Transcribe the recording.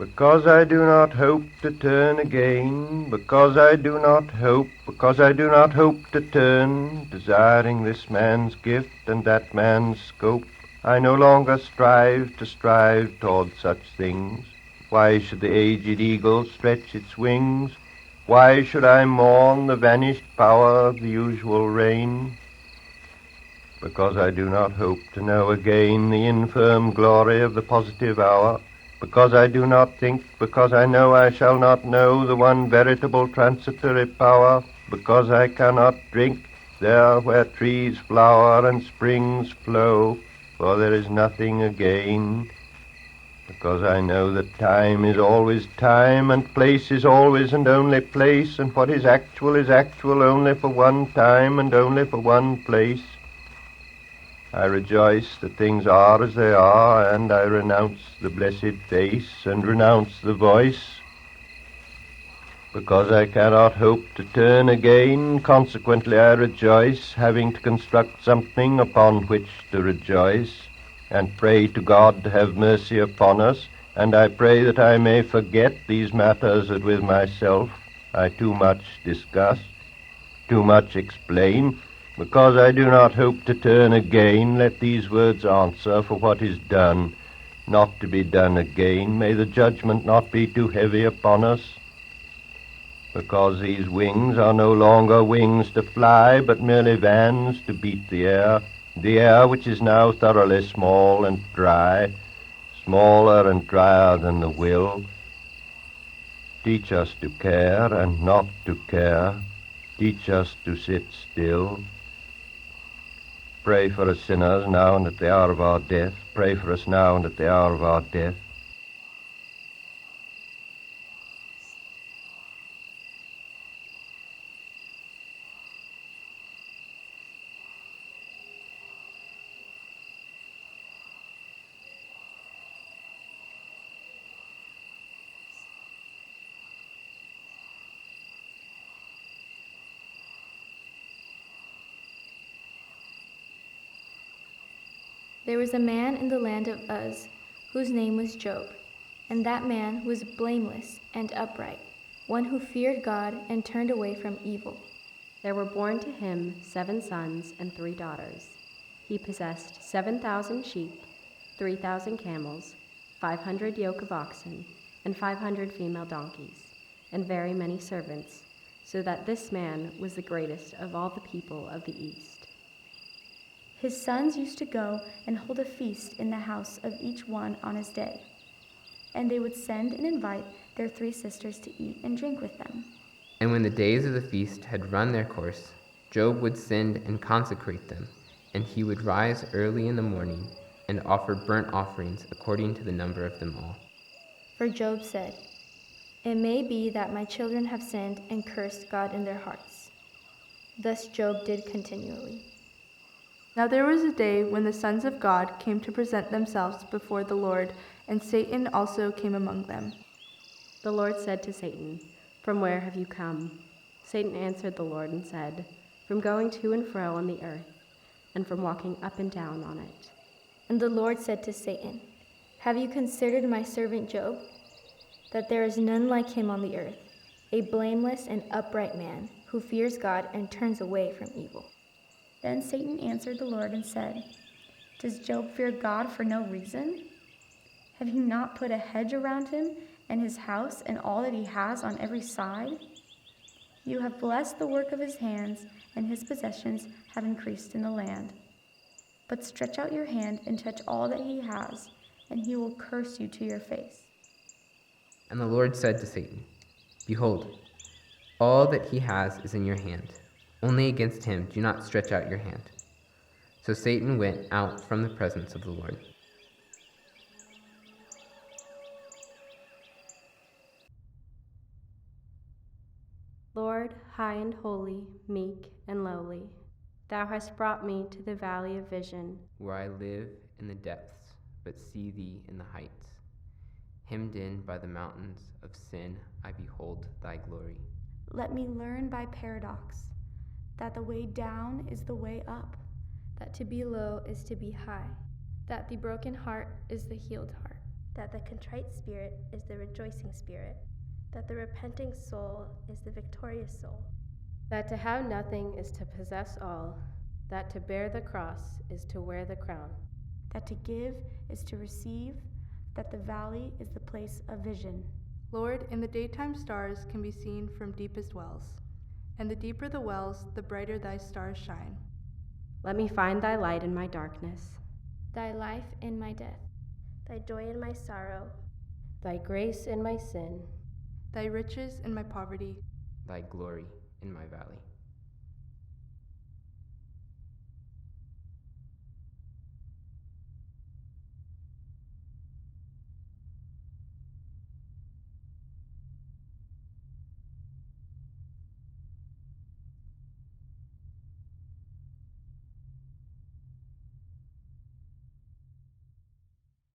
Because I do not hope to turn again, because I do not hope to turn, desiring this man's gift and that man's scope, I no longer strive toward such things. Why should the aged eagle stretch its wings? Why should I mourn the vanished power of the usual rain? Because I do not hope to know again the infirm glory of the positive hour, because I do not think, because I know I shall not know the one veritable transitory power, because I cannot drink there where trees flower and springs flow, for there is nothing again, because I know that time is always time, and place is always and only place, and what is actual only for one time and only for one place. I rejoice that things are as they are, and I renounce the blessed face and renounce the voice. Because I cannot hope to turn again, consequently I rejoice, having to construct something upon which to rejoice, and pray to God to have mercy upon us, and I pray that I may forget these matters that with myself I too much discuss, too much explain. Because I do not hope to turn again, let these words answer for what is done, not to be done again. May the judgment not be too heavy upon us. Because these wings are no longer wings to fly, but merely vans to beat the air which is now thoroughly small and dry, smaller and drier than the will. Teach us to care and not to care. Teach us to sit still. Pray for us sinners now and at the hour of our death. Pray for us now and at the hour of our death. There was a man in the land of Uz, whose name was Job, and that man was blameless and upright, one who feared God and turned away from evil. There were born to him 7 sons and 3 daughters. He possessed 7,000 sheep, 3,000 camels, 500 yoke of oxen, and 500 female donkeys, and very many servants, so that this man was the greatest of all the people of the East. His sons used to go and hold a feast in the house of each one on his day, and they would send and invite their 3 sisters to eat and drink with them. And when the days of the feast had run their course, Job would send and consecrate them, and he would rise early in the morning and offer burnt offerings according to the number of them all. For Job said, "It may be that my children have sinned and cursed God in their hearts." Thus Job did continually. Now there was a day when the sons of God came to present themselves before the Lord, and Satan also came among them. The Lord said to Satan, "From where have you come?" Satan answered the Lord and said, "From going to and fro on the earth, and from walking up and down on it." And the Lord said to Satan, "Have you considered my servant Job? That there is none like him on the earth, a blameless and upright man, who fears God and turns away from evil." Then Satan answered the Lord and said, "Does Job fear God for no reason? Have you not put a hedge around him and his house and all that he has on every side? You have blessed the work of his hands, and his possessions have increased in the land. But stretch out your hand and touch all that he has, and he will curse you to your face." And the Lord said to Satan, "Behold, all that he has is in your hand. Only against him do not stretch out your hand." So Satan went out from the presence of the Lord. Lord, high and holy, meek and lowly, thou hast brought me to the valley of vision, where I live in the depths, but see thee in the heights. Hemmed in by the mountains of sin, I behold thy glory. Let me learn by paradox that the way down is the way up, That to be low is to be high, that the broken heart is the healed heart. that the contrite spirit is the rejoicing spirit, that the repenting soul is the victorious soul, that to have nothing is to possess all, that to bear the cross is to wear the crown, that to give is to receive, that the valley is the place of vision. Lord, in the daytime stars can be seen from deepest wells, and the deeper the wells, the brighter thy stars shine. Let me find thy light in my darkness, Thy life in my death, thy joy in my sorrow, thy grace in my sin, Thy riches in my poverty, Thy glory in my valley.